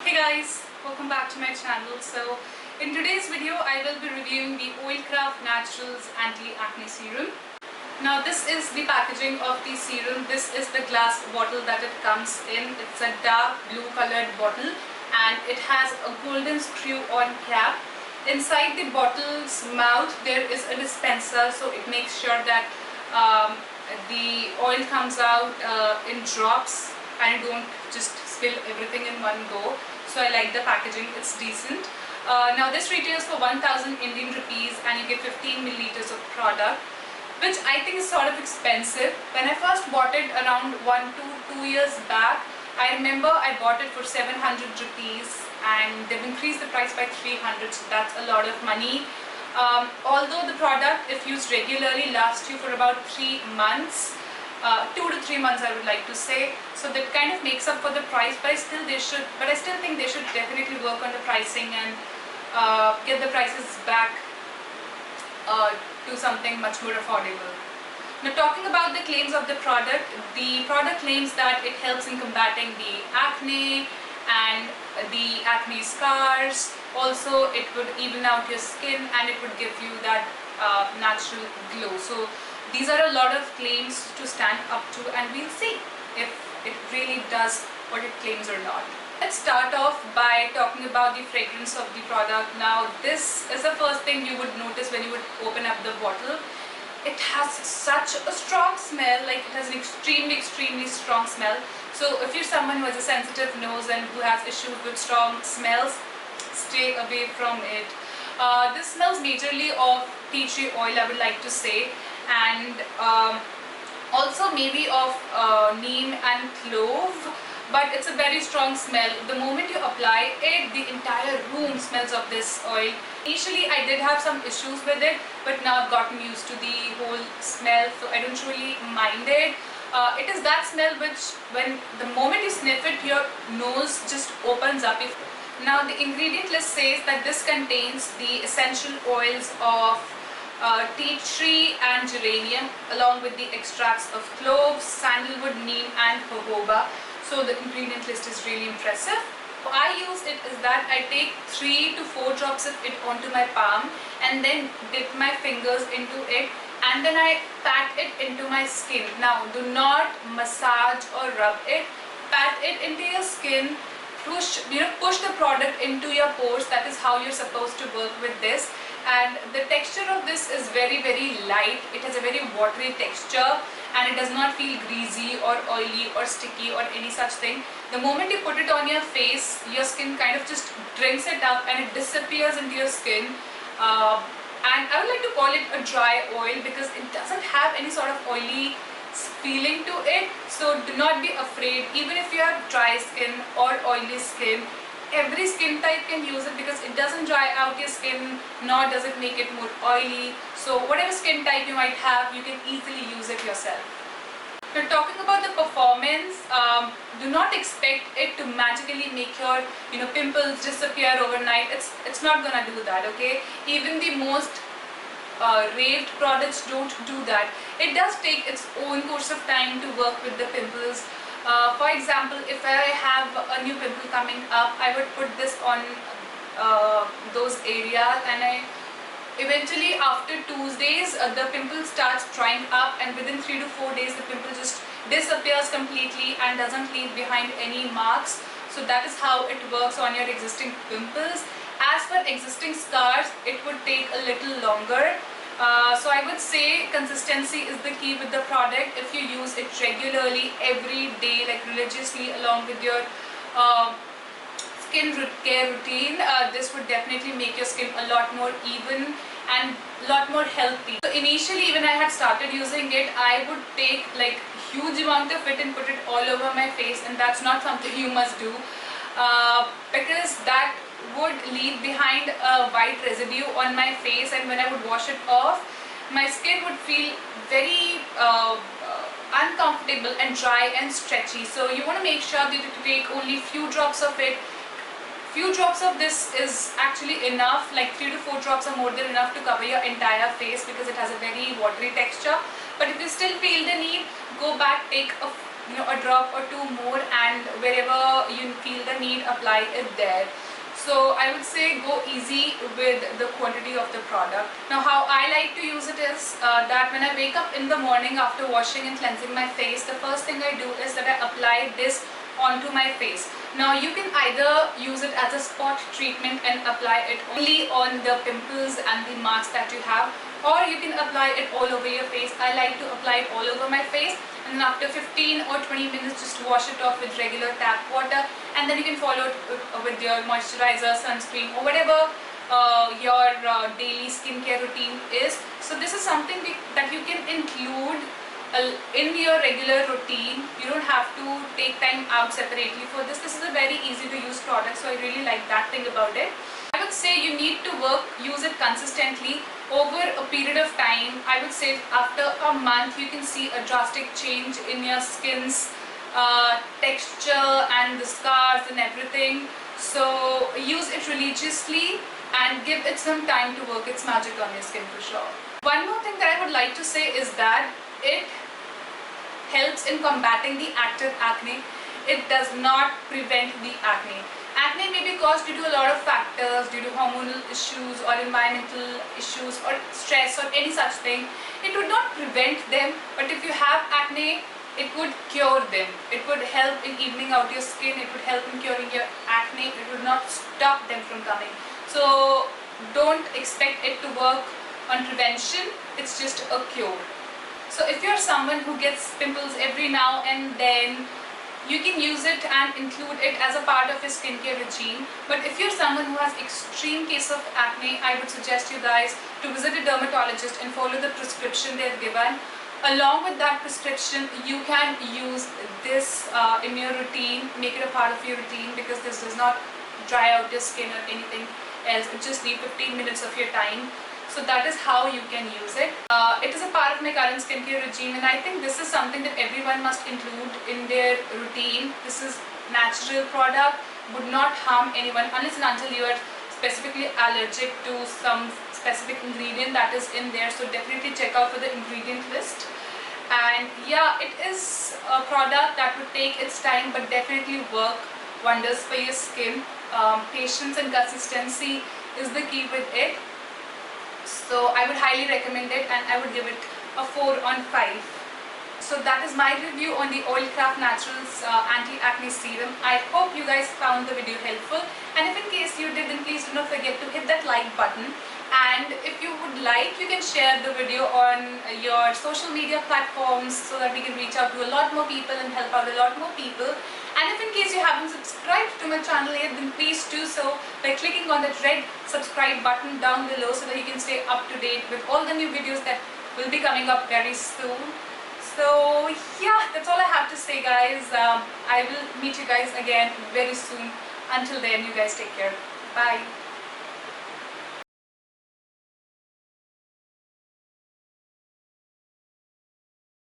Hey guys, welcome back to my channel. So in today's video I will be reviewing the Oilcraft Naturals Anti-Acne Serum. Now this is the packaging of the serum. This is the glass bottle that it comes in. It's a dark blue colored bottle and it has a golden screw-on cap. Inside the bottle's mouth there is a dispenser, so it makes sure that the oil comes out in drops and you don't just spill everything in one go. So I like the packaging, it's decent. Now this retails for 1000 Indian rupees and you get 15 milliliters of product, which I think is sort of expensive. When I first bought it around 1 to 2 years back, I remember I bought it for 700 rupees and they've increased the price by 300, so that's a lot of money. Although the product, if used regularly, lasts you for about 3 months, 2 to 3 months I would like to say, so that kind of makes up for the price, but I still think they should definitely work on the pricing and get the prices back to something much more affordable. Now talking about the claims of the product claims that it helps in combating the acne and the acne scars. Also it would even out your skin and it would give you that natural glow. So these are a lot of claims to stand up to, and we'll see if it really does what it claims or not. Let's start off by talking about the fragrance of the product. Now this is the first thing you would notice when you would open up the bottle. It has such a strong smell, like it has an extremely strong smell. So if you're someone who has a sensitive nose and who has issues with strong smells, stay away from it. This smells majorly of tea tree oil, I would like to say, and also maybe of neem and clove, but it's a very strong smell. The moment you apply it, the entire room smells of this oil. Initially I did have some issues with it, but now I've gotten used to the whole smell, so I don't really mind it. It is that smell which, when the moment you sniff it, your nose just opens up. Now the ingredient list says that this contains the essential oils of tea tree and geranium, along with the extracts of cloves, sandalwood, neem and jojoba. So the ingredient list is really impressive. How I use it is that I take 3 to 4 drops of it onto my palm and then dip my fingers into it and then I pat it into my skin. Now do not massage or rub it, pat it into your skin, push the product into your pores. That is how you're supposed to work with this. And the texture of this is very light. It has a very watery texture and it does not feel greasy or oily or sticky or any such thing. The moment you put it on your face, your skin kind of just drinks it up and it disappears into your skin. And I would like to call it a dry oil because it doesn't have any sort of oily feeling to it. So do not be afraid, even if you have dry skin or oily skin. Every skin type can use it because it doesn't dry out your skin, nor does it make it more oily. So whatever skin type you might have, you can easily use it yourself. Now talking about the performance, do not expect it to magically make your pimples disappear overnight. It's not gonna do that, okay? Even the most raved products don't do that. It does take its own course of time to work with the pimples. For example, if I have a new pimple coming up, I would put this on those areas and eventually after 2 days the pimple starts drying up, and within 3 to 4 days the pimple just disappears completely and doesn't leave behind any marks. So that is how it works on your existing pimples. As for existing scars, it would take a little longer. So I would say consistency is the key with the product. If you use it regularly every day, like religiously, along with your skin care routine, this would definitely make your skin a lot more even and a lot more healthy. So initially when I had started using it, I would take like huge amount of it and put it all over my face, and that's not something you must do because that would leave behind a white residue on my face, and when I would wash it off, my skin would feel very uncomfortable and dry and stretchy. So you want to make sure that you take only few drops of it. Few drops of this is actually enough, like 3 to 4 drops are more than enough to cover your entire face because it has a very watery texture. But if you still feel the need, go back, take a a drop or two more, and wherever you feel the need, apply it there. So I would say go easy with the quantity of the product. Now how I like to use it is that when I wake up in the morning after washing and cleansing my face, the first thing I do is that I apply this onto my face. Now you can either use it as a spot treatment and apply it only on the pimples and the marks that you have, or you can apply it all over your face. I like to apply it all over my face, and then after 15 or 20 minutes just wash it off with regular tap water, and then you can follow it with your moisturizer, sunscreen, or whatever your daily skincare routine is. So this is something that you can include in your regular routine. You don't have to take time out separately for this. This is a very easy to use product, so I really like that thing about it. I would say you need to use it consistently over a period of time. I would say after a month you can see a drastic change in your skin's texture and the scars and everything. So use it religiously and give it some time to work its magic on your skin for sure. One more thing that I would like to say is that it helps in combating the active acne. It does not prevent the acne. Acne may be caused due to a lot of factors, due to hormonal issues or environmental issues or stress or any such thing. It would not prevent them, but if you have acne, it would cure them. It would help in evening out your skin. It would help in curing your acne. It would not stop them from coming. So don't expect it to work on prevention. It's just a cure. So if you're someone who gets pimples every now and then, you can use it and include it as a part of your skincare regime. But if you're someone who has extreme case of acne, I would suggest you guys to visit a dermatologist and follow the prescription they've given. Along with that prescription, you can use this in your routine, make it a part of your routine, because this does not dry out your skin or anything else. It just needs 15 minutes of your time. So that is how you can use it. It is a part of my current skincare regime, and I think this is something that everyone must include in their routine. This is natural product, would not harm anyone unless and until you are specifically allergic to some specific ingredient that is in there. So definitely check out for the ingredient list. And yeah, it is a product that would take its time but definitely work wonders for your skin. Patience and consistency is the key with it. So I would highly recommend it, and I would give it a 4 on 5. So that is my review on the Oilcraft Naturals Anti-Acne Serum. I hope you guys found the video helpful, and if in case you did, then please do not forget to hit that like button. And if you would like, you can share the video on your social media platforms so that we can reach out to a lot more people and help out a lot more people. And if in case you haven't subscribed to my channel yet, then please do so by clicking on that red subscribe button down below so that you can stay up to date with all the new videos that will be coming up very soon. So yeah, that's all I have to say, guys. I will meet you guys again very soon. Until then, you guys take care. Bye.